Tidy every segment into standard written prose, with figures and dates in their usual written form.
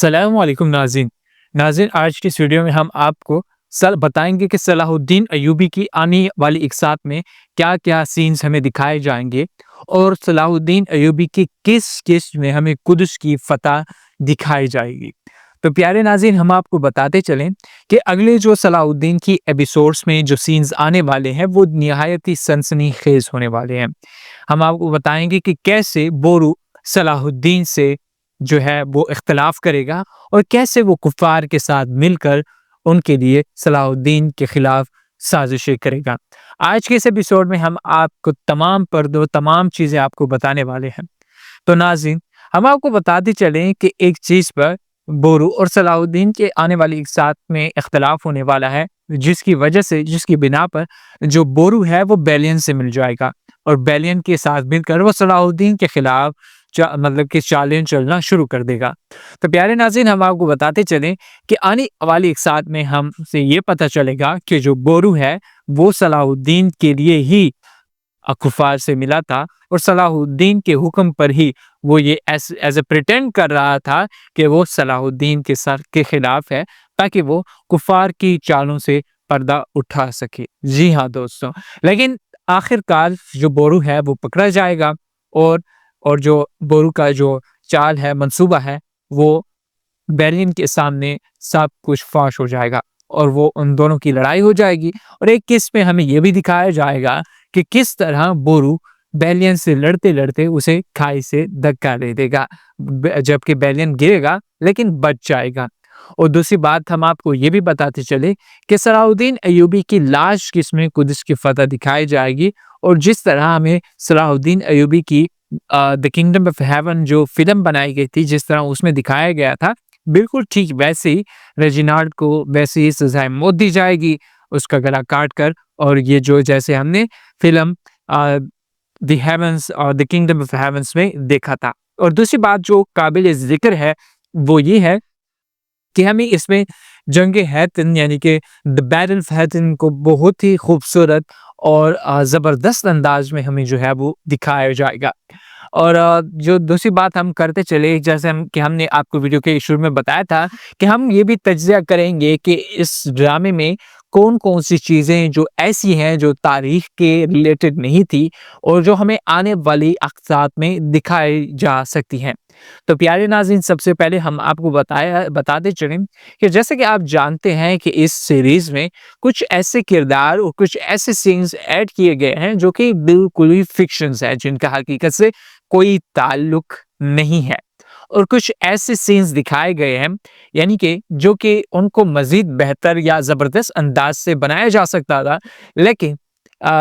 सलामुअलैकुम नाज़रीन। नाज़रीन, आज की इस वीडियो में हम आपको सल बताएँगे कि सलाहुद्दीन अय्यूबी की आने वाली इकसात में क्या-क्या सीन्स हमें दिखाए जाएँगे और सलाहुद्दीन अय्यूबी की किस-किस में हमें कुद्स की फ़तह दिखाई जाएगी। तो प्यारे नाज़रीन, हम आपको बताते चलें कि अगले जो सलाहुद्दीन की एपिसोड्स में जो सीन्स आने वाले हैं, वो निहायत ही सनसनीखेज़ होने वाले हैं। हम आपको बताएँगे कि कैसे बोरू सलाहुद्दीन से जो है वो इख्तिलाफ़ करेगा और कैसे वो कुफ़ार के साथ मिलकर उनके लिए सलाहुद्दीन के खिलाफ़ साज़िशें करेगा। आज के इस एपिसोड में हम आपको तमाम पर्दों तमाम चीज़ें आपको बताने वाले हैं। तो नाज़रीन, हम आपको बताते चलें कि एक चीज़ पर बोरू और सलाहुद्दीन के आने वाली एक साथ में इख्तिलाफ़ होने वाला है, जिसकी वजह से जिसकी बिना पर जो बोरू है वो बेलियन से मिल जाएगा और बेलियन के साथ मिलकर वो सलाहुद्दीन के खिलाफ मतलब कि चालें चलना शुरू कर देगा। तो प्यारे नाज़रीन, हम आपको बताते चलें कि आने वाली एक साथ में हमसे ये पता चलेगा कि जो बोरू है वो सलाहुद्दीन के लिए ही कुफ़ार से मिला था और सलाहुद्दीन के हुक्म पर ही वो ये एज़ अ प्रिटेंड कर रहा था कि वो सलाहुद्दीन के सर के खिलाफ है, ताकि वो कुफ़ार की चालों से पर्दा उठा सके। जी हाँ दोस्तों, लेकिन आखिरकार जो बोरू है वो पकड़ा जाएगा और जो बोरू का जो चाल है, मंसूबा है, वो बेरियन के सामने सब कुछ फ़ाश हो जाएगा और वो उन दोनों की लड़ाई हो जाएगी और एक किस में हमें ये भी दिखाया जाएगा कि किस तरह बोरू बेलियन से लड़ते-लड़ते उसे खाई से धक्का दे देगा। जबकि बेलियन गिरेगा लेकिन बच जाएगा। और दूसरी बात हम आपको ये भी बताते चले कि सलाहुद्दीन अय्यूबी की लाश किस्में कुद्स की फ़तह दिखाई जाएगी और जिस तरह हमें सलाहुद्दीन अय्यूबी की द किंगडम ऑफ हेवन जो फ़िल्म बनाई गई थी, जिस तरह उसमें दिखाया गया था, बिल्कुल ठीक वैसे ही रेजिनाल्ड को वैसे ही सज़ाए मौत दी जाएगी, उसका गला काट कर। और ये जो जैसे हमने फ़िल्म द हेवंस और द किंगडम ऑफ हेवंस में देखा था। और दूसरी बात जो काबिल ज़िक्र है, वो ये है कि हमें इसमें जंग हैतन यानी कि द बैटल ऑफ हैतन को बहुत ही खूबसूरत और ज़बरदस्त अंदाज में हमें जो है वो दिखाया जाएगा। और जो दूसरी बात हम करते चले, जैसे हमने आपको वीडियो के शुरू में बताया था कि हम ये भी तज्ज़िया करेंगे कि इस ड्रामे में कौन-कौन सी चीज़ें जो ऐसी हैं जो तारीख़ के रिलेटेड नहीं थी और जो हमें आने वाली अक़सात में दिखाई जा सकती हैं। तो प्यारे नाज़रीन, सबसे पहले हम आपको बताते चलें कि जैसे कि आप जानते हैं कि इस सीरीज़ में कुछ ऐसे किरदार और कुछ ऐसे सीन्स ऐड किए गए हैं जो कि बिल्कुल ही फ़िक्शंस हैं, जिनका हकीकत से कोई ताल्लुक नहीं है। और कुछ ऐसे सीन्स दिखाए गए हैं, यानी कि जो कि उनको मज़ीद बेहतर या ज़बरदस्त अंदाज़ से बनाया जा सकता था, लेकिन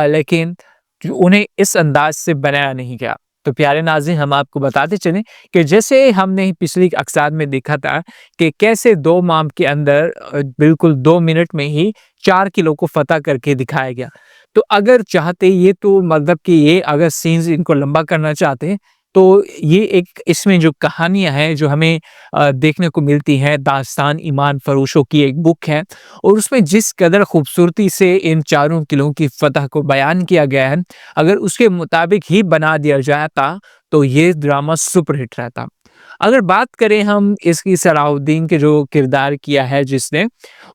लेकिन जो उन्हें इस अंदाज़ से बनाया नहीं गया। तो प्यारे नाज़रीन, हम आपको बताते चलें कि जैसे हमने पिछली अक़सात में देखा था कि कैसे 2 माह के अंदर बिल्कुल 2 मिनट में ही 4 किलो को फ़तह करके दिखाया गया। तो अगर चाहते ये तो मतलब कि ये अगर सीन्स इनको लंबा करना चाहते हैं, तो ये एक इसमें जो कहानियाँ हैं जो हमें देखने को मिलती हैं, दास्तान ईमान फ़रोशों की एक बुक है और उसमें जिस कदर खूबसूरती से इन चारों किलों की फ़तह को बयान किया गया है, अगर उसके मुताबिक ही बना दिया जाता, तो ये ड्रामा सुपरहिट रहता। अगर बात करें हम इसकी सलाहुद्दीन के जो किरदार किया है जिसने,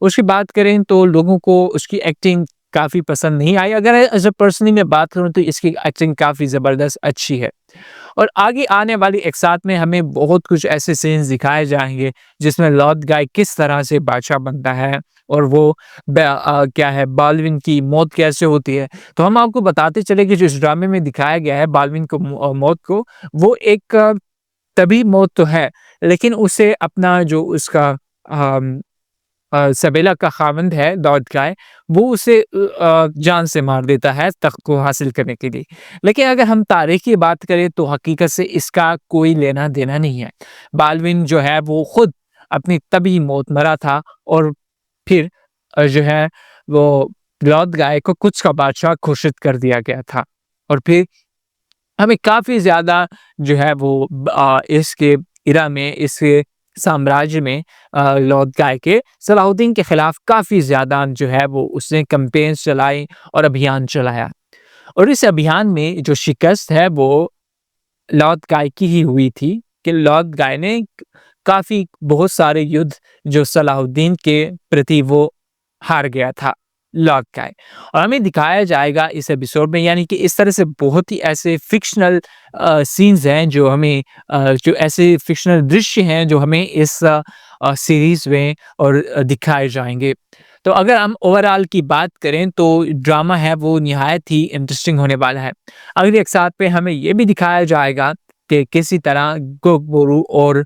उसकी बात करें तो लोगों को उसकी एक्टिंग काफ़ी पसंद नहीं आई। अगर एज़ अ पर्सनली मैं बात करूँ तो इसकी एक्टिंग काफ़ी ज़बरदस्त अच्छी है। और आगे आने वाली एक साथ में हमें बहुत कुछ ऐसे सीन्स दिखाए जाएँगे, जिसमें लॉर्ड गाय किस तरह से बादशाह बनता है और वो क्या है बालविन की मौत कैसे होती है। तो हम आपको बताते चले कि जो इस ड्रामे में दिखाया गया है बालविन को मौत को, वो एक तभी मौत तो है, लेकिन उसे अपना जो उसका अम सबेला का ख़ावंद है लॉर्ड गाय, वो उसे जान से मार देता है तख़्त को हासिल करने के लिए। लेकिन अगर हम तारीख़ की बात करें तो हकीकत से इसका कोई लेना-देना नहीं है। बालविन जो है वो खुद अपनी तभी मौत मरा था और फिर जो है वो लॉर्ड गाय को कुछ का बादशाह घोषित कर दिया गया था। और फिर हमें काफ़ी ज़्यादा जो है वो इसके इरा में, इसके साम्राज्य में लॉर्ड गाय के सलाहुद्दीन के खिलाफ काफ़ी ज़्यादा जो है वो उसने कैंपेन्स चलाई और अभियान चलाया। और इस अभियान में जो शिकस्त है वो लॉर्ड गाय की ही हुई थी कि लॉर्ड गाय ने काफ़ी बहुत सारे युद्ध जो सलाहुद्दीन के प्रति वो हार गया था, लॉर्ड काय। और हमें दिखाया जाएगा इस एपिसोड में, यानी कि इस तरह से बहुत ही ऐसे फ़िक्शनल सीन्स हैं जो हमें जो ऐसे फ़िक्शनल दृश्य हैं जो हमें इस सीरीज़ में और दिखाए जाएँगे। तो अगर हम ओवरऑल की बात करें तो ड्रामा है वो निहायत ही इंटरेस्टिंग होने वाला है। अगले एपिसोड पे हमें ये भी दिखाया जाएगा कि किसी तरह गोगबोरू और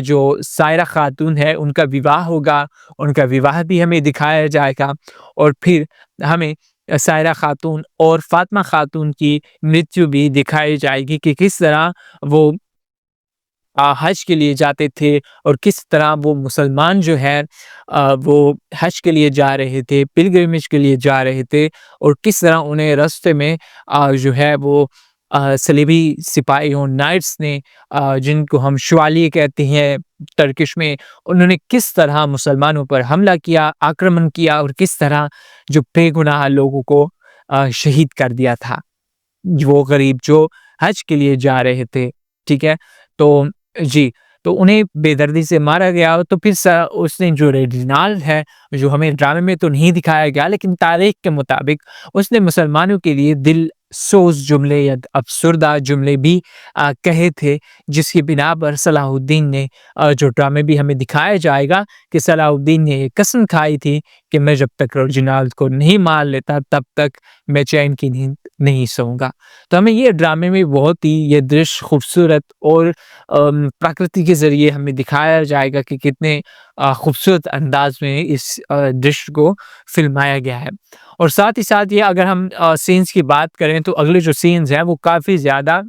जो सायरा खातून है उनका विवाह होगा, उनका विवाह भी हमें दिखाया जाएगा और फिर हमें सायरा खातून और फातिमा खातून की मृत्यु भी दिखाई जाएगी कि किस तरह वो हज के लिए जाते थे और किस तरह वो मुसलमान जो है वो हज के लिए जा रहे थे, पिलग्रिमेज के लिए जा रहे थे और किस तरह उन्हें रास्ते में जो है वो सलीबी सिपाहियों नाइट्स ने जिनको हम शवालिये कहते हैं टर्किश में, उन्होंने किस तरह मुसलमानों पर हमला किया, आक्रमण किया और किस तरह जो बेगुनाह लोगों को शहीद कर दिया था। वो गरीब जो हज के लिए जा रहे थे, ठीक है? तो जी, तो उन्हें बेदर्दी से मारा गया तो फिर उसने जो रेजिनाल्ड है, जो हमें ड्रामे में तो नहीं दिखाया गया लेकिन तारीख के मुताबिक उसने मुसलमानों के लिए दिल सोज़ जुमले या अफ़सरदा जुमले भी कहे थे, जिसकी बिना पर सलाहुद्दीन ने जो ड्रामे भी हमें दिखाया जाएगा कि सलाहुद्दीन ने ये कसम खाई थी कि मैं जब तक रेजिनाल्ड को नहीं मार लेता तब तक मैं चैन की नींद नहीं सोऊँगा। तो हमें ये ड्रामे में बहुत ही ये दृश्य खूबसूरत और प्रकृति के ज़रिए हमें दिखाया जाएगा कि कितने खूबसूरत अंदाज़ में इस दृश्य को फ़िल्माया गया है। और साथ ही साथ ये अगर हम सीन्स की बात करें तो अगले जो सीन्स हैं वो काफ़ी ज़्यादा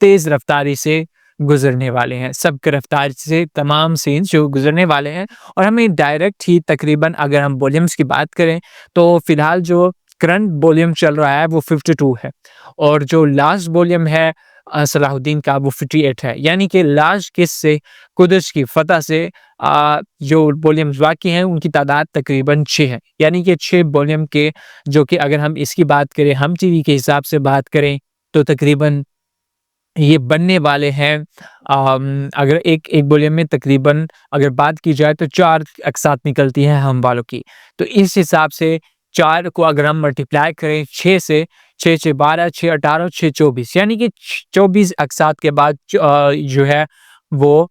तेज़ रफ़्तारी से गुज़रने वाले हैं। सब्क रफ़्तार से तमाम सीन्स जो गुज़रने वाले हैं और हमें डायरेक्ट ही तकरीबन अगर हम वॉल्यूम्स की बात करें तो फ़िलहाल जो करंट वॉल्यूम चल रहा है वो 52 है और जो लास्ट वॉल्यूम है सलाहुद्दीन का वो 58 है। यानी कि लास्ट किस्त से कुदस की फ़तह से जो वॉल्यूम्स बाकी हैं उनकी तादाद तकरीबन 6 है। यानी कि 6 वॉल्यूम के जो कि अगर हम इसकी बात करें हम टीवी के हिसाब से बात करें तो तकरीबन ये बनने वाले हैं अगर एक एक वॉल्यूम में तकरीबन अगर बात की जाए तो 4 अक़सात निकलती हैं हम वालों की। तो इस हिसाब से 4 को अगर हम मल्टीप्लाई करें 6 से 6 छः 12, 6 18, 6 24 यानी कि 24 अक़सात के बाद जो है वो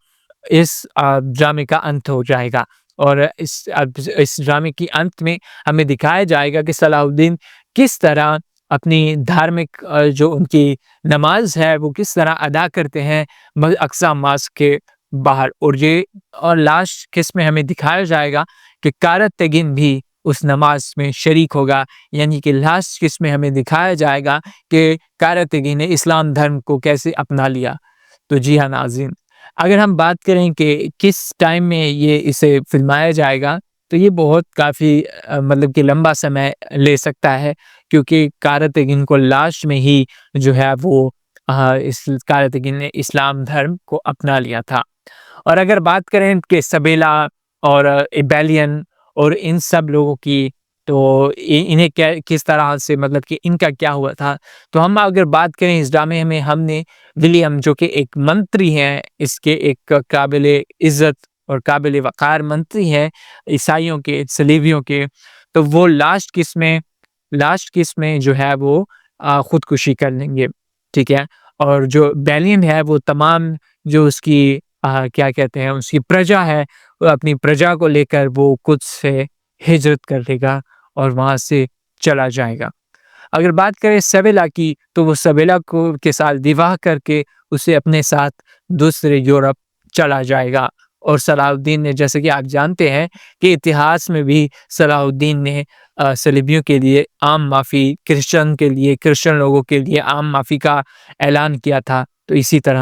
इस ड्रामे का अंत हो जाएगा और इस ड्रामे के अंत में हमें दिखाया जाएगा कि सलाहुद्दीन किस तरह अपनी धार्मिक जो उनकी नमाज़ है वो किस तरह अदा करते हैं अक़सा मॉस्क के बाहर और लास्ट किस्त में हमें दिखाया जाएगा कि क़ारत तेगीन भी उस नमाज़ में शरीक होगा। यानी कि लास्ट किस्त में हमें दिखाया जाएगा कि क़ारत तेगीन ने इस्लाम धर्म को कैसे अपना लिया। तो जी हाँ नाज़रीन, अगर हम बात करें कि किस टाइम में ये इसे फ़िल्माया जाएगा तो ये बहुत काफ़ी मतलब कि लंबा समय ले सकता है क्योंकि क़ारत तेगीन को लास्ट में ही जो है वो इस क़ारत तेगीन ने इस्लाम धर्म को अपना लिया था। और अगर बात करें कि सबेला और इबेलियन और इन सब लोगों की तो इन्हें क्या किस तरह से मतलब कि इनका क्या हुआ था, तो हम अगर बात करें इस ड्रामे में हमने विलियम जो कि एक मंत्री हैं, इसके एक काबिले इज़्ज़त और काबिले वक़ार मंत्री हैं ईसाइयों के, सलीबियों के, तो वो लास्ट किस्त में जो है वो खुदकुशी कर लेंगे, ठीक है? और जो बेलियन है वो तमाम जो उसकी क्या कहते हैं उसकी प्रजा है, वो अपनी प्रजा को लेकर वो कुछ से हिजरत कर लेगा और वहाँ से चला जाएगा। अगर बात करें सबेला की तो वो सबेला को के साथ विवाह करके उसे अपने साथ दूसरे यूरोप चला जाएगा और सलाहुद्दीन ने जैसे कि आप जानते हैं कि इतिहास में भी सलाहुद्दीन ने सलीबियों के लिए आम माफ़ी, क्रिश्चियन लोगों के लिए आम माफ़ी का ऐलान किया था। तो इसी तरह